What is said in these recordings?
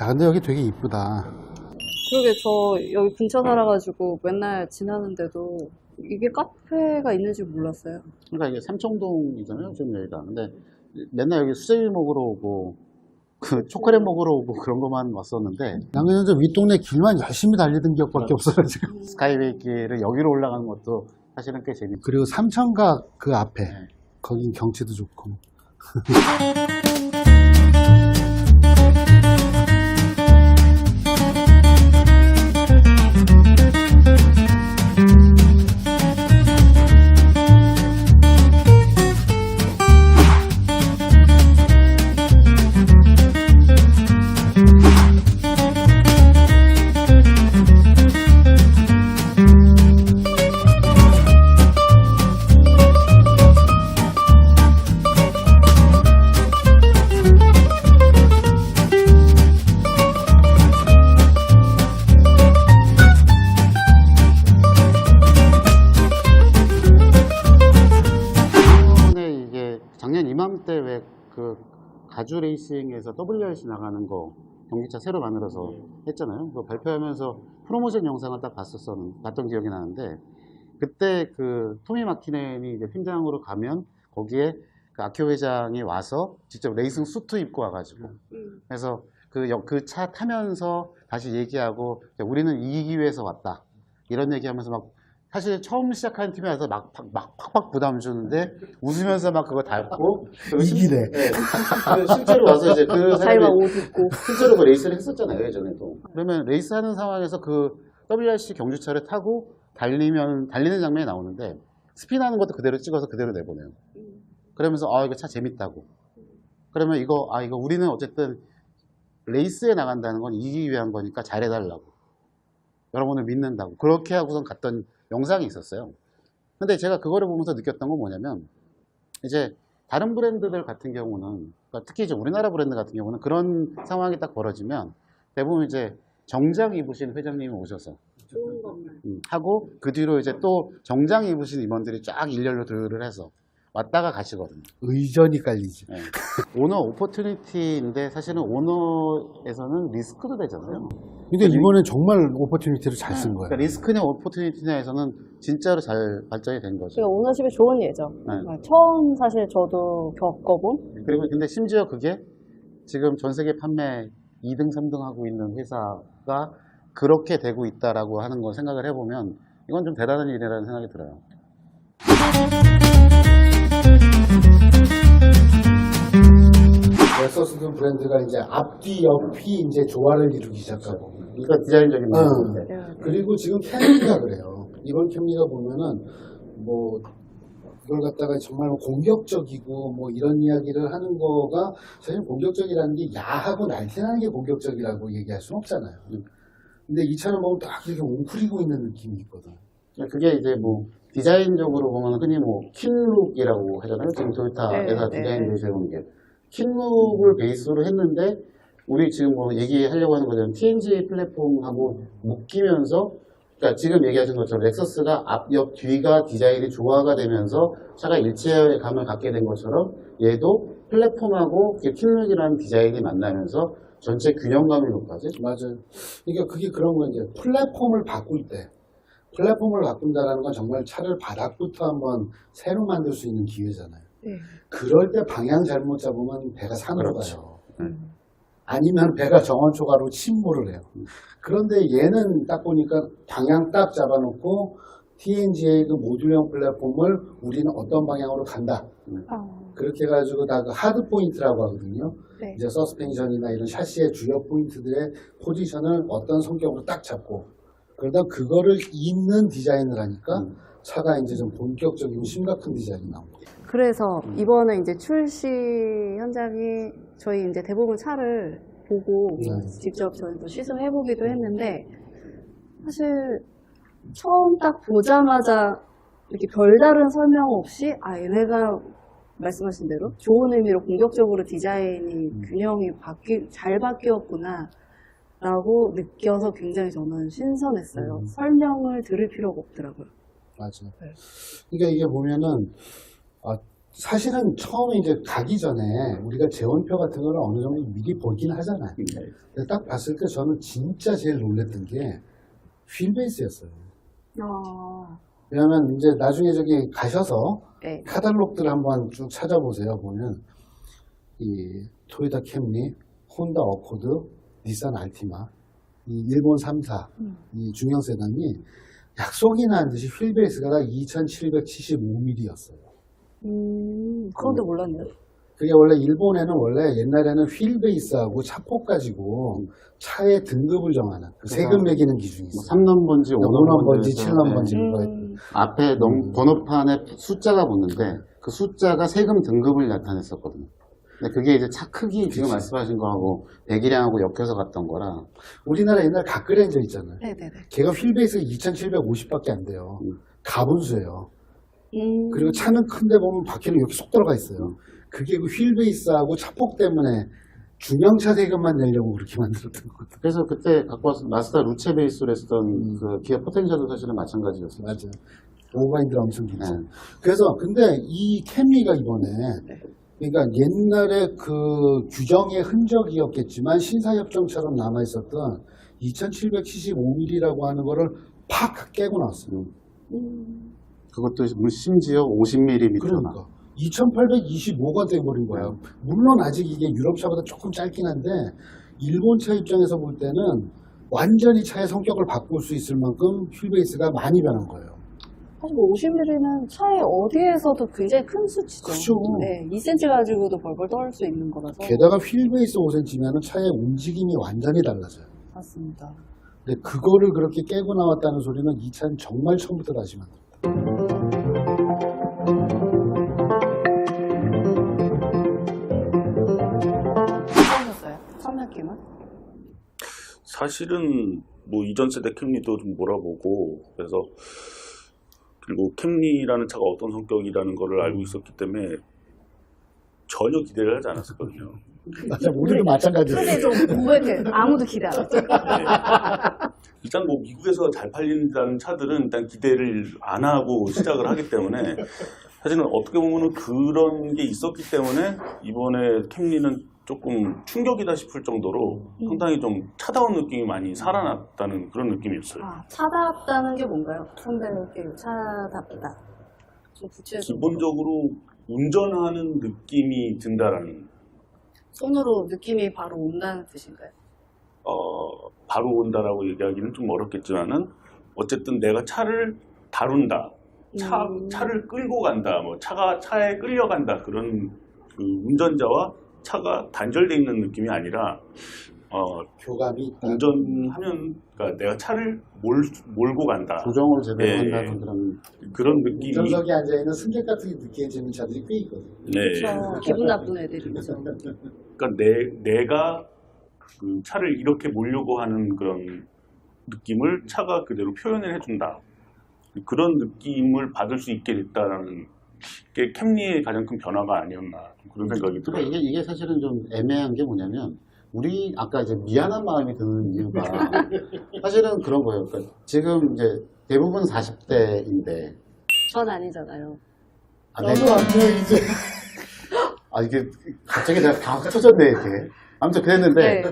야, 근데 여기 되게 이쁘다. 그러게, 저 여기 근처 살아가지고 맨날 지나는데도 이게 카페가 있는지 몰랐어요. 그러니까 이게 삼청동이잖아요, 지금 여기가. 근데 맨날 여기 수제비 먹으러 오고, 그 초콜릿 먹으러 오고 그런 것만 왔었는데, 나는 저 윗동네 길만 열심히 달리던 기억밖에 없어가지고. 스카이웨이 길을 여기로 올라가는 것도 사실은 꽤 재밌고. 그리고 삼천각 그 앞에, 네. 거긴 경치도 좋고. 이번에 이게 작년 이맘때 왜 그 가주 레이싱에서 WRC 나가는 거 경기차 새로 만들어서 했잖아요. 그거 발표하면서 프로모션 영상을 딱 봤던 기억이 나는데, 그때 그 토미 마키넨이 이제 팀장으로 가면 거기에 그 아키오 회장이 와서 직접 레이싱 수트 입고 와가지고 그래서 그 차 타면서 다시 얘기하고 우리는 이기기 위해서 왔다 이런 얘기하면서 막 사실 처음 시작하는 팀에 와서 막 팍팍 부담 주는데 웃으면서 막 그거 닳고 이기래. 실제로 와서 이제 그 자기가 사람이 옷 입고. 실제로 그 레이스를 했었잖아요, 예전에도. 그러면 레이스하는 상황에서 그 WRC 경주차를 타고 달리는 장면이 나오는데 스피드하는 것도 그대로 찍어서 그대로 내보내요. 그러면서 이거 차 재밌다고. 그러면 이거 우리는 어쨌든 레이스에 나간다는 건 이기기 위한 거니까 잘해달라고. 여러분을 믿는다고. 그렇게 하고선 갔던 영상이 있었어요. 근데 제가 그거를 보면서 느꼈던 건 뭐냐면, 이제 다른 브랜드들 같은 경우는, 그러니까 특히 이제 우리나라 브랜드 같은 경우는 그런 상황이 딱 벌어지면 대부분 이제 정장 입으신 회장님이 오셔서 좋은 것만. 하고 그 뒤로 이제 또 정장 입으신 임원들이 쫙 일렬로 들을 해서 왔다가 가시거든요. 의전이 깔리지. 네. 오너 오퍼튜니티인데 사실은 오너에서는 리스크도 되잖아요. 근데 이번엔 정말 오퍼튜니티를 잘 쓴 거야. 그러니까 리스크냐 오퍼튜니티냐에서는 진짜로 잘 발전이 된 거죠. 그러니까 오너십이 좋은 예죠. 네. 처음 사실 저도 겪어본. 그리고 근데 심지어 그게 지금 전 세계 판매 2등, 3등 하고 있는 회사가 그렇게 되고 있다라고 하는 걸 생각을 해보면 이건 좀 대단한 일이라는 생각이 들어요. 렉서스든 브랜드가 이제 앞뒤, 옆이 이제 조화를 이루기 시작하고. 그러니까 디자인적인 부분인데. 그리고 지금 캠리가 그래요. 이번 캠리가 보면은 뭐 이걸 갖다가 정말 공격적이고 뭐 이런 이야기를 하는 거가 사실 공격적이라는 게 야하고 날씬하는 게 공격적이라고 얘기할 수는 없잖아요. 근데 이 차는 보면 딱 이렇게 웅크리고 있는 느낌이 있거든. 그게 이제 뭐 디자인적으로 보면 흔히 뭐 킨룩이라고 하잖아요. 지금 토요타에서 네, 디자인 네. 내세우는 게 킨룩을 베이스로 했는데 우리 지금 뭐 얘기하려고 하는 거는 TNG 플랫폼하고 묶이면서, 그러니까 지금 얘기하신 것처럼 렉서스가 앞, 옆, 뒤가 디자인이 조화가 되면서 차가 일체감을 갖게 된 것처럼 얘도 플랫폼하고 킨룩이라는 디자인이 만나면서 전체 균형감이 높아지. 맞아요. 그러니까 그게 그런 거 이제 플랫폼을 바꿀 때 플랫폼을 바꾼다는 건 정말 차를 바닥부터 한번 새로 만들 수 있는 기회잖아요. 네. 그럴 때 방향 잘못 잡으면 배가 산으로 그렇죠. 가요. 아니면 배가 정원초가로 침몰을 해요. 그런데 얘는 딱 보니까 방향 딱 잡아놓고 TNGA 그 모듈형 플랫폼을 우리는 어떤 방향으로 간다. 그렇게 해가지고 다 그 하드 포인트라고 하거든요. 네. 이제 서스펜션이나 이런 샤시의 주요 포인트들의 포지션을 어떤 성격으로 딱 잡고 그러다 그거를 잇는 디자인을 하니까 차가 이제 좀 본격적이고 심각한 디자인이 나옵니다. 그래서 이번에 이제 출시 현장이 저희 이제 대부분 차를 보고 직접 저희도 시승해보기도 했는데, 사실 처음 딱 보자마자 이렇게 별다른 설명 없이 얘네가 말씀하신 대로 좋은 의미로 공격적으로 디자인이 균형이 잘 바뀌었구나 라고 느껴서 굉장히 저는 신선했어요. 설명을 들을 필요가 없더라고요. 맞아요. 그러니까 이게 보면은 사실은 처음에 이제 가기 전에 우리가 재원표 같은 거를 어느 정도 미리 보긴 하잖아요. 근데 딱 봤을 때 저는 진짜 제일 놀랬던 게 휠베이스였어요. 아, 왜냐면 이제 나중에 저기 가셔서 네. 카탈로그들 한번 쭉 찾아보세요. 보면 이 토요타 캠리, 혼다 어코드, 닛산 알티마, 이 일본 3사, 이 중형 세단이 약속이 난 듯이 휠베이스가 다 2775mm였어요. 그런데 몰랐네요. 그게 원래 일본에는 원래 옛날에는 휠베이스하고 차폭 가지고 차의 등급을 정하는 그 세금 매기는 기준이 있어요. 3넘버인지 5넘버인지 5넘버인지 7넘버인지 앞에 번호판에 숫자가 붙는데 그 숫자가 세금 등급을 나타냈었거든요. 근데 그게 이제 차 크기 지금 말씀하신 거하고 배기량하고 엮여서 갔던 거라 우리나라 옛날 갓그랜저 있잖아요. 네네네. 걔가 휠베이스가 2750밖에 안 돼요. 가분수예요. 그리고 차는 큰데 보면 바퀴는 이렇게 쏙 들어가 있어요. 그게 그 휠베이스하고 차폭 때문에 중형차 세금만 내려고 그렇게 만들었던 거거든요. 그래서 그때 갖고 와서 마스다 루체 베이스로 했던 그 기아 포텐셜도 사실은 마찬가지였어요. 맞아요. 오버바인드가 엄청 길죠. 네. 그래서 근데 이 캠리가 이번에 그러니까 옛날에 그 규정의 흔적이었겠지만 신사협정처럼 남아있었던 2775mm라고 하는 거를 팍 깨고 나왔어요. 그것도 심지어 50mm 그러니까 2825가 돼버린 거예요. 물론 아직 이게 유럽차보다 조금 짧긴 한데 일본차 입장에서 볼 때는 완전히 차의 성격을 바꿀 수 있을 만큼 휠베이스가 많이 변한 거예요. 사실 50mm는 차에 어디에서도 굉장히 큰 수치죠. 그쵸. 네, 2cm 가지고도 벌벌 떨 수 있는 거라서. 게다가 휠베이스 5cm면 차의 움직임이 완전히 달라져요. 맞습니다. 근데 그거를 그렇게 깨고 나왔다는 소리는 이 차는 정말 처음부터 다시 만들었다. 어떠셨어요? 첫 느낌은? 사실은 뭐 이전 세대 캠리도 좀 몰아보고 그래서 그리고 캠리라는 차가 어떤 성격이라는 거를 알고 있었기 때문에 전혀 기대를 하지 않았었거든요. 맞아, 우리도 마찬가지였어요. 근데 좀 왜 이렇게 아무도 기대 안 했죠? 일단 뭐 미국에서 잘 팔린다는 차들은 일단 기대를 안 하고 시작을 하기 때문에 사실은 어떻게 보면 그런 게 있었기 때문에 이번에 캠리는 조금 충격이다 싶을 정도로 상당히 좀 차다운 느낌이 많이 살아났다는 그런 느낌이었어요. 아, 차답다는 게 뭔가요? 선배님께 차답다. 좀 구체적으로. 기본적으로 운전하는 느낌이 든다라는 손으로 느낌이 바로 온다는 뜻인가요? 바로 온다라고 얘기하기는 좀 어렵겠지만은 어쨌든 내가 차를 다룬다, 차를 끌고 간다, 뭐 차에 끌려간다 그런 그 운전자와 차가 단절돼 있는 느낌이 아니라 교감이 있다. 운전하면 그러니까 내가 차를 몰고 간다 조정을 제대로 예, 한다는 그런 느낌이 운전석에 앉아있는 승객 같은 게 느껴지는 차들이 꽤 있거든요. 네. 그렇죠. 기분 나쁜 애들이죠. 그러니까 내가 그 차를 이렇게 몰려고 하는 그런 느낌을 차가 그대로 표현을 해준다. 그런 느낌을 받을 수 있게 됐다는 게 캠리의 가장 큰 변화가 아니었나 그런 생각이 그러니까 들어요. 이게 사실은 좀 애매한 게 뭐냐면 우리 아까 이제 미안한 마음이 드는 이유가 사실은 그런 거예요. 그러니까 지금 이제 대부분 40대인데 전 아니잖아요. 내가 이제 이게 갑자기 내가 다 흩어졌네 이렇게. 아무튼 그랬는데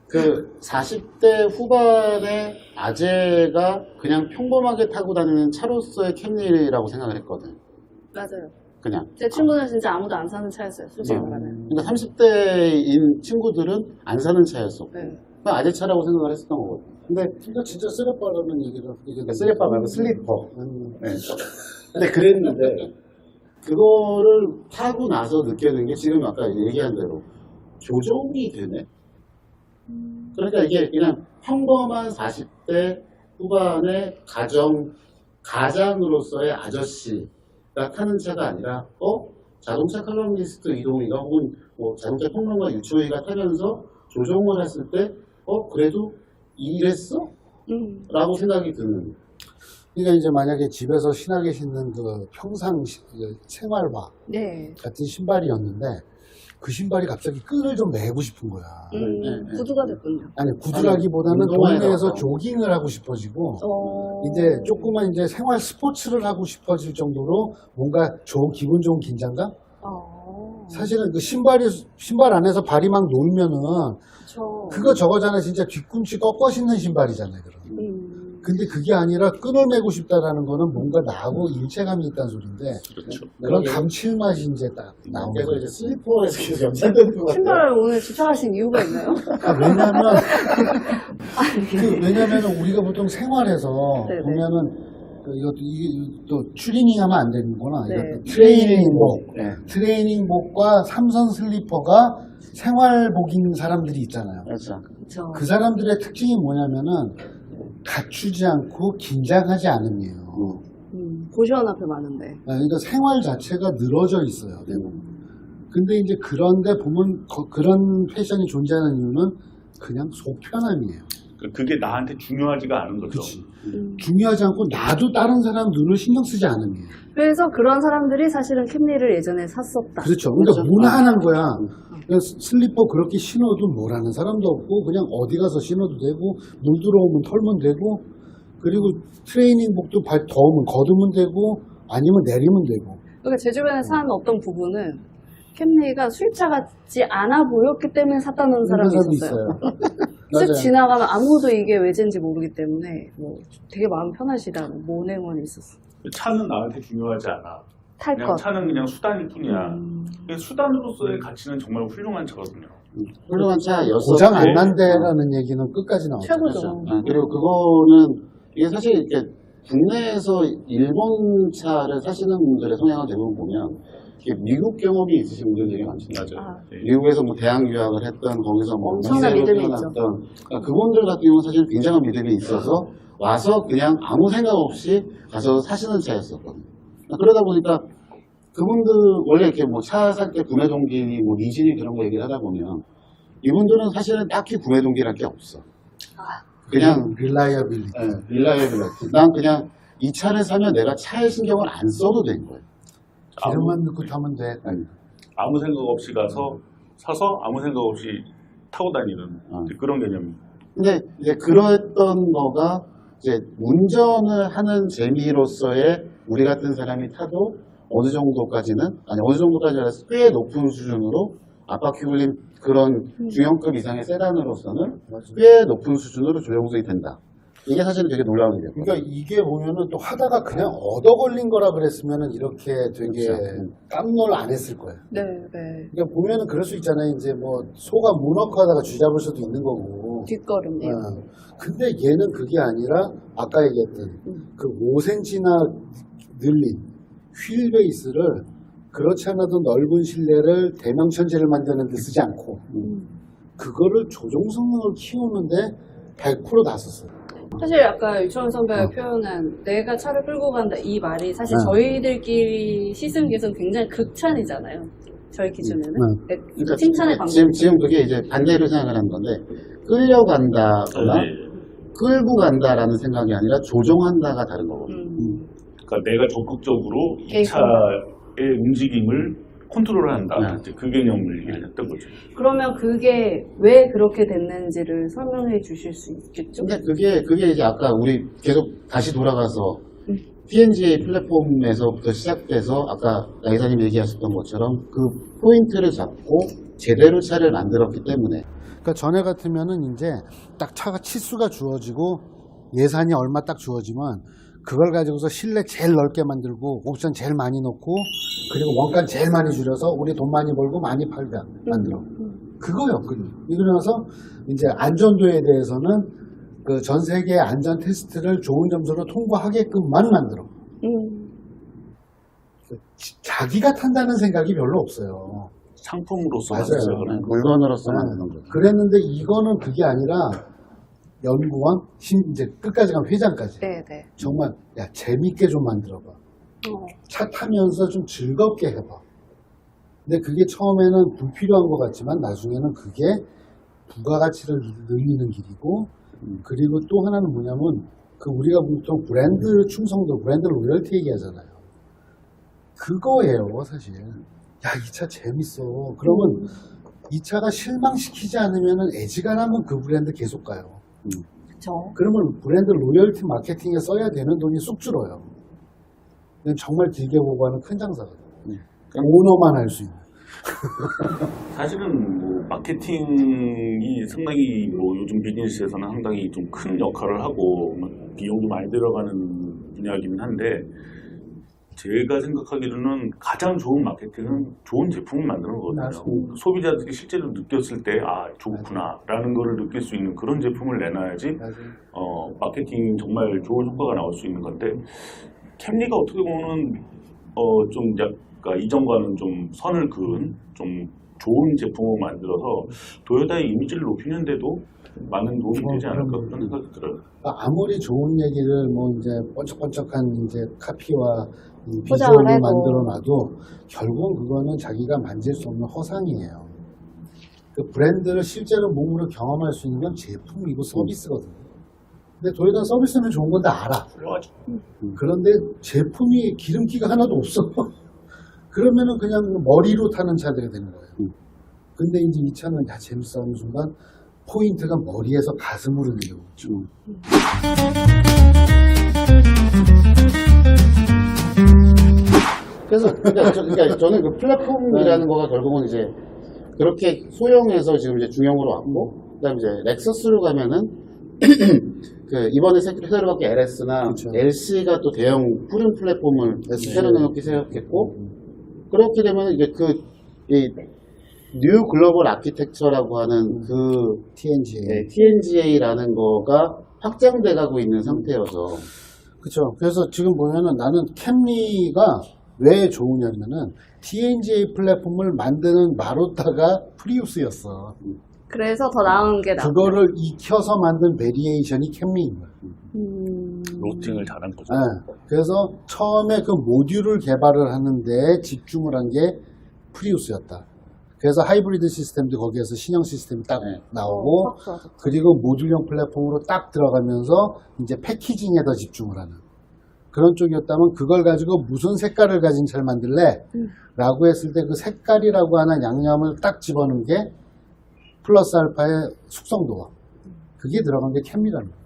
그 40대 후반의 아재가 그냥 평범하게 타고 다니는 차로서의 캠리라고 생각을 했거든. 맞아요. 그냥. 제 친구는 진짜 아무도 안 사는 차였어요. 솔직히 말하면. 그러니까 30대인 친구들은 안 사는 차였었고 네. 그냥 아재 차라고 생각을 했었던 거거든. 근데 진짜 쓰레빠라는 얘기를 쓰레빠 말고 슬리퍼. 네. 근데 그랬는데 그거를 타고 나서 느끼는 게 지금 아까 얘기한 대로 조종이 되네. 그러니까 이게 그냥 평범한 40대 후반의 가장으로서의 아저씨가 타는 차가 아니라 자동차 칼럼니스트 이동희가 혹은 뭐 자동차 평론가 유초희가 타면서 조종을 했을 때 그래도 이랬어? 라고 생각이 드는. 그러니까 이제 만약에 집에서 신하게 신는 그 평상 생활화 네. 같은 신발이었는데 그 신발이 갑자기 끈을 좀 매고 싶은 거야. 구두가 됐군요. 아니 구두라기보다는 운동화에 동네에서 나와서. 조깅을 하고 싶어지고 어... 이제 조그만 이제 생활 스포츠를 하고 싶어질 정도로 뭔가 기분 좋은 긴장감? 사실은 그 신발 안에서 발이 막 놀면은 그쵸. 그거 저거잖아. 진짜 뒤꿈치 꺾어 신는 신발이잖아요. 그럼. 근데 그게 아니라 끈을 매고 싶다라는 거는 뭔가 나하고 일체감이 있다는 소리인데 그렇죠. 그런 감칠맛이 이제 딱 나오는 그래서 거예요. 이제 슬리퍼에서 계속 연장되는 것 같아요. 신발을 오늘 집착하신 이유가 있나요? 왜냐면 왜냐면은 우리가 보통 생활에서 네네. 보면은 이것도 또 추리닝하면 안 되는구나. 네. 이것도 트레이닝복, 네. 트레이닝복과 삼선 슬리퍼가 생활복인 사람들이 있잖아요. 그렇죠. 그쵸. 그 사람들의 특징이 뭐냐면은 갖추지 않고 긴장하지 않음이에요. 보시원 앞에 많은데. 그러니까 생활 자체가 늘어져 있어요. 대부분. 근데 이제 그런데 보면 그런 패션이 존재하는 이유는 그냥 속 편함이에요. 그게 나한테 중요하지가 않은 거죠. 그치. 중요하지 않고 나도 다른 사람 눈을 신경 쓰지 않음이에요. 그래서 그런 사람들이 사실은 캠리를 예전에 샀었다. 그렇죠. 그러니까 그렇죠. 무난한 거야. 그냥 슬리퍼 그렇게 신어도 뭐라는 사람도 없고 그냥 어디 가서 신어도 되고 물 들어오면 털면 되고 그리고 트레이닝복도 발 더우면 걷으면 되고 아니면 내리면 되고. 그러니까 제 주변에 사는 어떤 부부는 캠리가 수입차 같지 않아 보였기 때문에 샀다는 사람이 있었어요. 쓱 맞아요. 지나가면 아무도 이게 외제인지 모르기 때문에 뭐 되게 마음 편하시다는 모내원이 있었어. 차는 나한테 중요하지 않아. 탈 그냥 것. 차는 그냥 수단일 뿐이야. 수단으로서의 가치는 정말 훌륭한 차거든요. 훌륭한 차였었고 고장 안 난다라는 얘기는 끝까지 나오죠. 최고죠. 그리고 그거는 이게 사실 이렇게 국내에서 일본 차를 사시는 분들의 성향을 대부분 보면 이게 미국 경험이 있으신 분들이 되게 많습니다. 맞아요. 네. 미국에서 뭐 대학 유학을 했던 거기서 뭐 엄청난 미세로 믿음이 태어났던 그러니까 그분들 같은 경우는 사실 굉장한 믿음이 있어서 와서 그냥 아무 생각 없이 가서 사시는 차였었거든요. 그러다 보니까 그분들 원래 이렇게 뭐 차 살 때 구매 동기 뭐 니진이 그런 거 얘기를 하다 보면 이분들은 사실은 딱히 구매 동기랄 게 없어. 그냥 릴라이어빌리티. 릴라이어빌리티. 난 그냥 이 차를 사면 내가 차에 신경을 안 써도 되는 거예요. 기름만 넣고 타면 돼. 아무 생각 없이 사서 아무 생각 없이 타고 다니는 이제 그런 개념입니다. 근데 이제 그랬던 거가 이제 운전을 하는 재미로서의 우리 같은 사람이 타도 어느 정도까지는 어느 정도까지 아니라 꽤 높은 수준으로 앞바퀴 그런 중형급 이상의 세단으로서는 꽤 높은 수준으로 조정이 된다. 이게 사실은 되게 놀라운 일이에요. 그러니까 이게 보면은 또 하다가 그냥 얻어 걸린 거라 그랬으면은 이렇게 되게 그렇죠. 깜놀 안 했을 거예요. 네, 네. 그러니까 보면은 그럴 수 있잖아요. 이제 뭐 소가 문어크 하다가 쥐잡을 수도 있는 거고. 뒷걸음이요. 근데 얘는 그게 아니라 아까 얘기했던 그 5cm나 늘린 휠 베이스를 그렇지 않아도 넓은 실내를 대명천지를 만드는 데 쓰지 않고 그거를 조종성능을 키우는데 100% 다 썼어요. 사실 아까 유철원 선배가 표현한 내가 차를 끌고 간다 이 말이 사실 저희들끼리 시승기에서는 굉장히 극찬이잖아요. 저희 기준에는. 그러니까 칭찬의 방법. 지금 그게 이제 반대로 생각을 하는 건데 끌려간다거나 끌고 간다라는 생각이 아니라 조종한다가 다른 거거든요. 그러니까 내가 적극적으로 이 개입. 차의 움직임을 컨트롤한다. 네. 이제 그 개념을 얘기를 했던 거죠. 그러면 그게 왜 그렇게 됐는지를 설명해 주실 수 있겠죠? 근데 그게 이제 아까 우리 계속 다시 돌아가서 TNGA 플랫폼에서부터 시작돼서 아까 나 이사님이 얘기하셨던 것처럼 그 포인트를 잡고 제대로 차를 만들었기 때문에 그러니까 전에 같으면은 이제 딱 차가 치수가 주어지고 예산이 얼마 딱 주어지면 그걸 가지고서 실내 제일 넓게 만들고 옵션 제일 많이 넣고 그리고 원가 제일 많이 줄여서 우리 돈 많이 벌고 많이 팔자 만들어. 그거요. 그러면서 이제 안전도에 대해서는 그 전 세계 안전 테스트를 좋은 점수로 통과하게끔만 만들어. 자기가 탄다는 생각이 별로 없어요. 상품으로서 맞아요. 만들어서 물건으로서 만드는 거죠. 그랬는데 이거는 그게 아니라 연구원, 이제 끝까지 가면 회장까지. 네, 네. 정말 야 재밌게 좀 만들어봐. 차 타면서 좀 즐겁게 해봐. 근데 그게 처음에는 불필요한 것 같지만 나중에는 그게 부가가치를 늘리는 길이고 그리고 또 하나는 뭐냐면 그 우리가 보통 브랜드 충성도, 브랜드 로열티 얘기하잖아요. 그거예요 사실. 야, 이 차 재밌어. 그러면 이 차가 실망시키지 않으면은 애지간하면 그 브랜드 계속 가요. 그쵸. 그러면 브랜드 로열티 마케팅에 써야 되는 돈이 쑥 줄어요. 이건 정말 길게 보고 하는 큰 장사거든요. 오너만 할 수 있는. 사실은 뭐 마케팅이 상당히 뭐 요즘 비즈니스에서는 상당히 좀 큰 역할을 하고 비용도 많이 들어가는 분야이긴 한데 제가 생각하기로는 가장 좋은 마케팅은 좋은 제품을 만드는 거거든요. 맞습니다. 소비자들이 실제로 느꼈을 때 아 좋구나라는 거를 느낄 수 있는 그런 제품을 내놔야지 마케팅 정말 좋은 효과가 나올 수 있는 건데 캠리가 어떻게 보면 좀 약간 이전과는 좀 선을 그은 좀 좋은 제품을 만들어서 도요타의 이미지를 높이는데도 많은 도움이 되지 않을까 그런 생각이 들어요. 아무리 좋은 얘기를 뭐 이제 번쩍번쩍한 이제 카피와 이 포장을 비주얼을 해도. 만들어놔도 결국은 그거는 자기가 만질 수 없는 허상이에요. 그 브랜드를 실제로 몸으로 경험할 수 있는 건 제품이고 서비스거든요. 근데 도요타 서비스는 좋은 건데 알아. 훌륭하죠. 그런데 제품이 기름기가 하나도 없어. 그러면은 그냥 머리로 타는 차들이 되는 거예요. 근데 이제 이 차는 야 재밌어 하는 순간 포인트가 머리에서 가슴으로 내려오죠. 그래서 그러니까 저는 그 플랫폼이라는 거가 결국은 이제 그렇게 소형에서 지금 이제 중형으로 왔고 그다음에 이제 렉서스로 가면은 그 이번에 새로 바뀐 LS나 그쵸. LC가 또 대형 푸른 플랫폼을 LC. 새로 내놓기 생각했고 그렇게 되면 이게 이 뉴 글로벌 아키텍처라고 하는 그 TNGA. TNGA라는 거가 확장돼 가고 있는 상태여서 그렇죠. 그래서 지금 보면은 나는 캠리가 왜 좋으냐면은 TNGA 플랫폼을 만드는 마로타가 프리우스였어. 그래서 더 나은 게 나아. 그거를 익혀서 만든 베리에이션이 캠리인 거야. 로스팅을 잘한 거죠. 네. 그래서 처음에 그 모듈을 개발을 하는데 집중을 한 게 프리우스였다. 그래서 하이브리드 시스템도 거기에서 신형 시스템이 딱 나오고 확 좋아졌죠. 그리고 모듈형 플랫폼으로 딱 들어가면서 이제 패키징에 더 집중을 하는 그런 쪽이었다면 그걸 가지고 무슨 색깔을 가진 차를 만들래? 라고 했을 때 그 색깔이라고 하는 양념을 딱 집어넣은 게 플러스 알파의 숙성도와 그게 들어간 게 캠리라는 거예요.